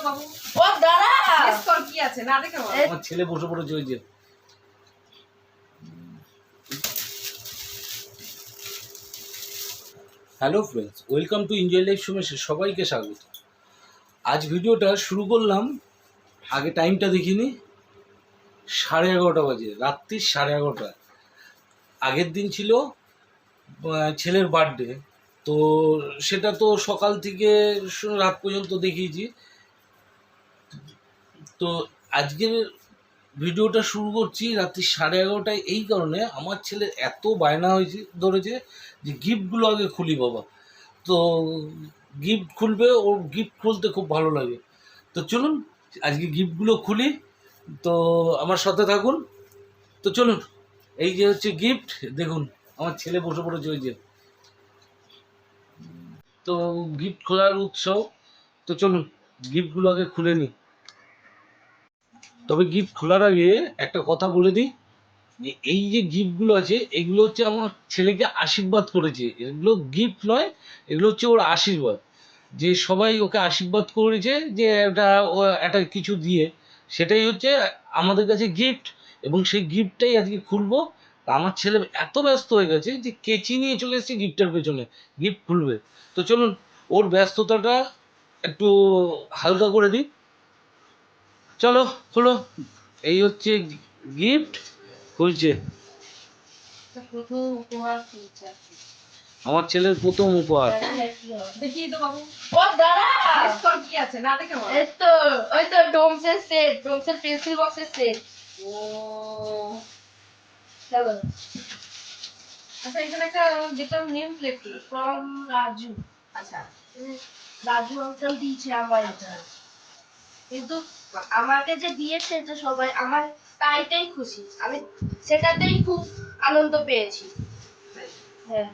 বাবু ও দাঁড়া স্কোর কি আছে না দেখে আমার ছেলে বসে পড়েছে ওই যে। Hello friends, welcome to enjoy life সুমেশে সবাইকে স্বাগত। আজ ভিডিওটা শুরু করলাম, আগে টাইমটা দেখিনি, 11:30 বাজে, রাত্রি 11:30। আগের দিন ছিল ছেলের বার্থডে, তো সেটা তো সকাল থেকে রাত পর্যন্ত দেখিয়েছি। তো আজকের ভিডিওটা শুরু করছি রাত্রি 11:30টায় এই কারণে, আমার ছেলের এত বায়না ধরেছে যে গিফটগুলো আগে খুলি বাবা। তো গিফট খুলবে, ওর গিফট খুলতে খুব ভালো লাগে। তো চলুন আজকে গিফটগুলো খুলি, তো আমার সাথে থাকুন। তো চলুন, এই যে হচ্ছে গিফট, দেখুন আমার ছেলে বসে পড়েছে ওই যে। তো গিফট খোলার উৎসব, তো চলুন গিফটগুলো আগে খুলে নিই। তবে গিফট খোলার আগে একটা কথা বলে দিই, যে এই যে গিফটগুলো আছে এগুলো হচ্ছে আমার ছেলেকে আশীর্বাদ করেছে, এগুলো গিফট নয়, এগুলো হচ্ছে ওর আশীর্বাদ। যে সবাই ওকে আশীর্বাদ করেছে যে একটা কিছু দিয়ে, সেটাই হচ্ছে আমাদের কাছে গিফট, এবং সেই গিফটটাই আজকে খুলবো। আমার ছেলে এত ব্যস্ত হয়ে গেছে যে কেচি নিয়ে চলে এসেছে গিফটের পেছনে, গিফট খুলবে। তো চলুন ওর ব্যস্ততাটা একটু হালকা করে দিই, চলো খোলো। এই হচ্ছে গিফট, খুলছে আমার ছেলের প্রথম উপহার। দেখি তো বাবু ও দাঁড়া স্কোর কি আছে না দেখে এই তো ওই তো ডোমসের সেট, ডোমসের পেন্সিল বক্সের সেট। ও চলো। আচ্ছা এখানে একটা দেখলাম নেম প্লেট ফ্রম রাজু। আচ্ছা রাজু আঙ্কেল দিয়েছে আমার এটা, কিন্তু আমাকে যে দিয়েছে এটা সবাই আমার তাইটাই খুশি, আমি সেটাতেই খুব আনন্দ পেয়েছি। হ্যাঁ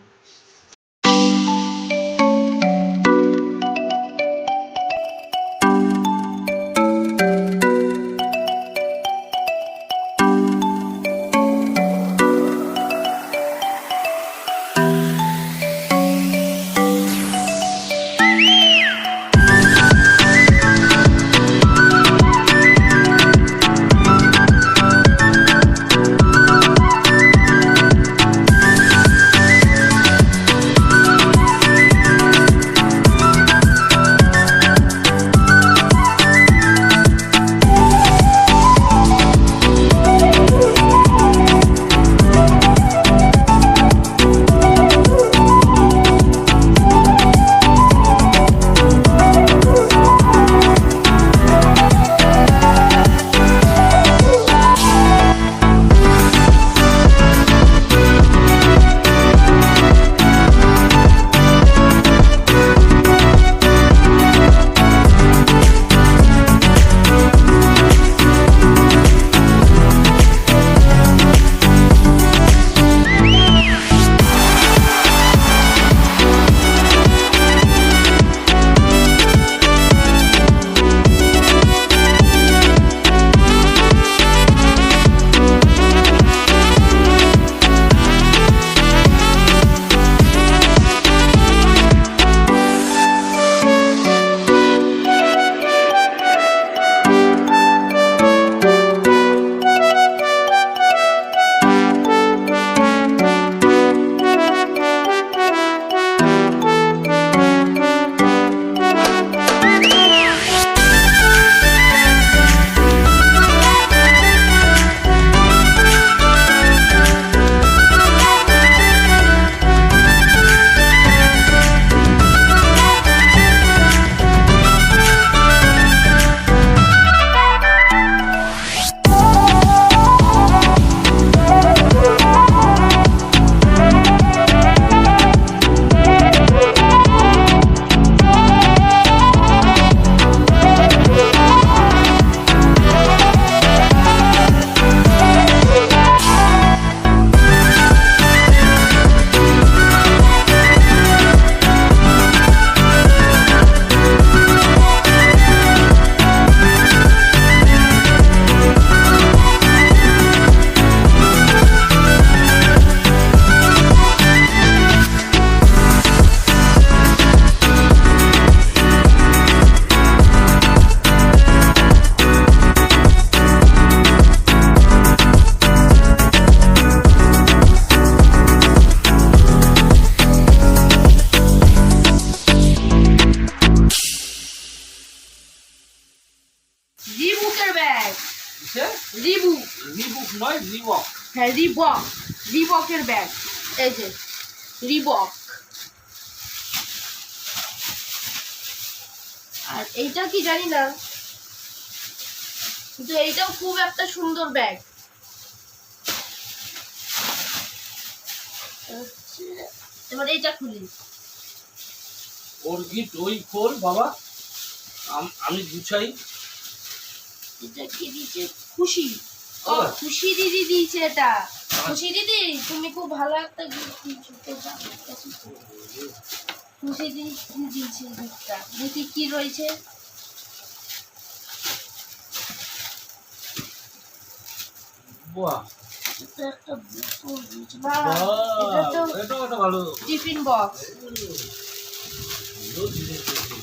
রিবুকের ব্যাগ। কিসের? রিবুক। রিবুক নয়, রিবক। হ্যাঁ রিবক, রিবকের ব্যাগ। এই যে রিবক। আর এইটা কি জানি না, কিন্তু এইটাও খুব একটা সুন্দর ব্যাগ। এবার এইটা খুলি। ওর গিফট ওই খোল বাবা, আমি গুছাই। এটা কি দিয়েছে? খুশি। ও আবার? খুশি দিদি দিয়েছে এটা। খুশি দিদি তুমি খুব ভালো একটা গিফট দিয়েছো। খুশি দিদি দিয়েছে গিফটটা। দেখি কি রয়েছে। বাহ, এটা একটা বোতল দিয়েছে। বাহ, এটা তো এটাও একটা ভালো টিফিন বক্স। ভালো জিনিস দিয়েছে।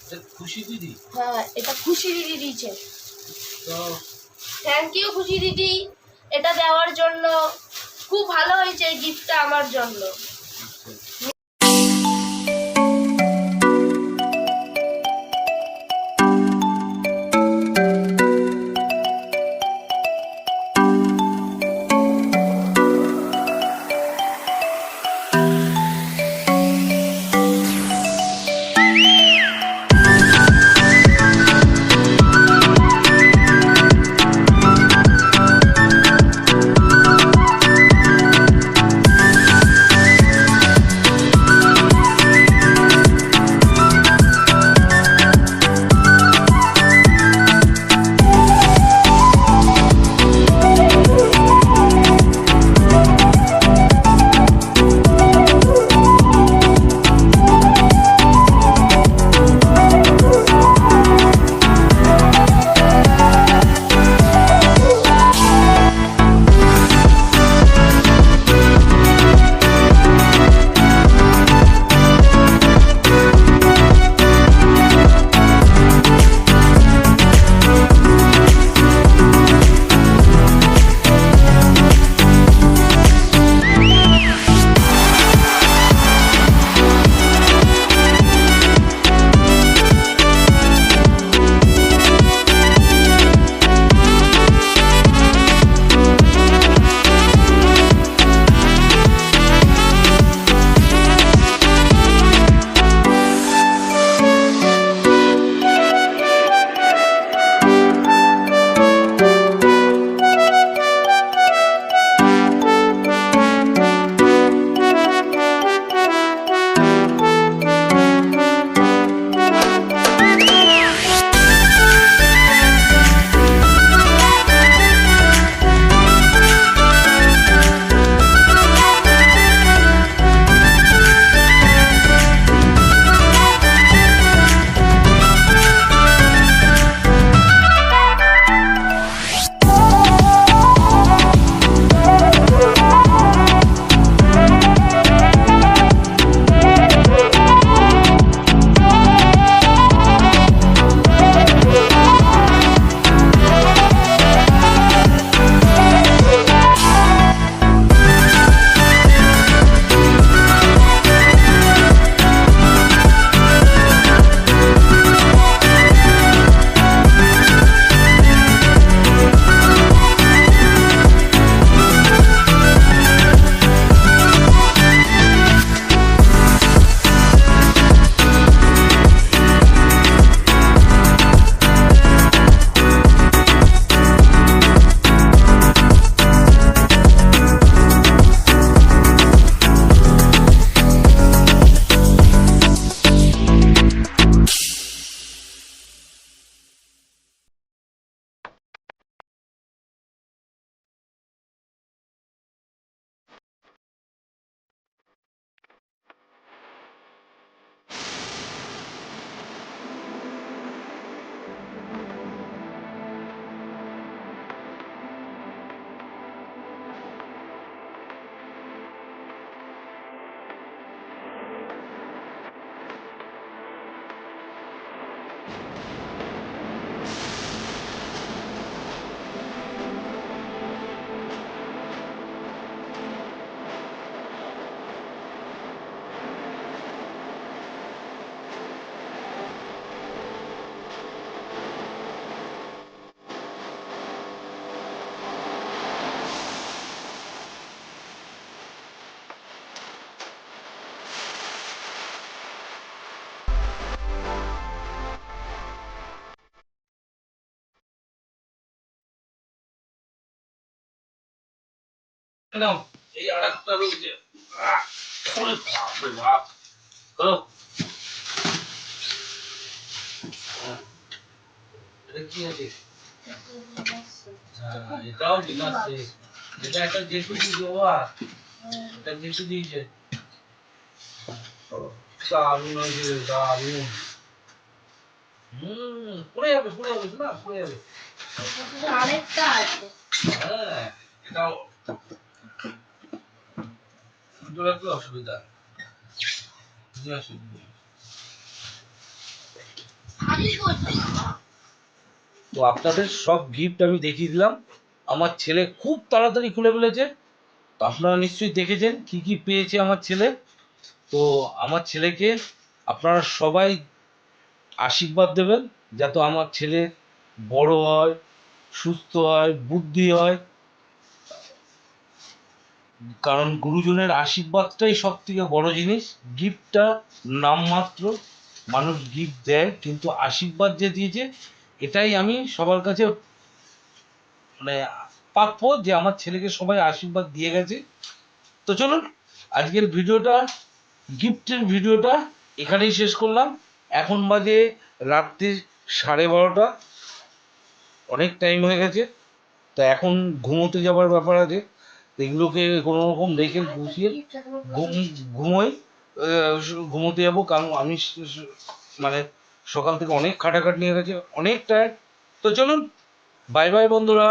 এটা খুশি দিদি। হ্যাঁ এটা খুশি দিদি দিয়েছে। তো থ্যাংক ইউ খুশি দিদি এটা দেওয়ার জন্য। খুব ভালো হয়েছে এই গিফটটা আমার জন্য। নাও, এই আরেকটা রয়েছে। ওরে বাপরে বাপ। ধরো। এটা কি আছে? এটাও ঠিক আছে। এটা একটা জেঠু দিয়েছে বাবা। এটা জেঠু দিয়েছে। দারুণ হয়েছে, দারুণ। পড়ে যাবে, পড়ে যাবে না, পড়ে যাবে। আরেকটা আছে। হ্যাঁ, এটাও দুটো একটু অসুবিধা। কি অসুবিধা? খালি করছি। তো আপনাদের সব গিফট আমি দেখিয়ে দিলাম। আমার ছেলে খুব তাড়াতাড়ি খুলে ফেলেছে। তো আপনারা নিশ্চয়ই দেখেছেন কি কি পেয়েছে আমার ছেলে। তো আমার ছেলেকে আপনারা সবাই আশীর্বাদ দেবেন যাতে আমার ছেলে বড় হয়, সুস্থ হয়, বুদ্ধি হয়। কারণ গুরুজনের আশীর্বাদটাই সব থেকে বড় জিনিস। গিফটটা নামমাত্র, মানুষ গিফট দেয় কিন্তু আশীর্বাদ যে দিয়েছে এটাই আমি সবার কাছে মানে প্রাপ্য যে আমার ছেলেকে সবাই আশীর্বাদ দিয়ে গেছে। তো চলুন আজকের ভিডিওটা, গিফটের ভিডিওটা এখানেই শেষ করলাম। এখন বাজে রাত্রি 12:30, অনেক টাইম হয়ে গেছে। তা এখন ঘুমোতে যাবার ব্যাপার আছে। তো এগুলোকে কোনো রকম রেখে গুছিয়ে ঘুম ঘুমোই। ঘুমোতে যাবো কারণ আমি মানে সকাল থেকে অনেক খাটাখাটনি হয়ে গেছে, অনেক টায়ার্ড। তো চলুন, বাই বাই বন্ধুরা।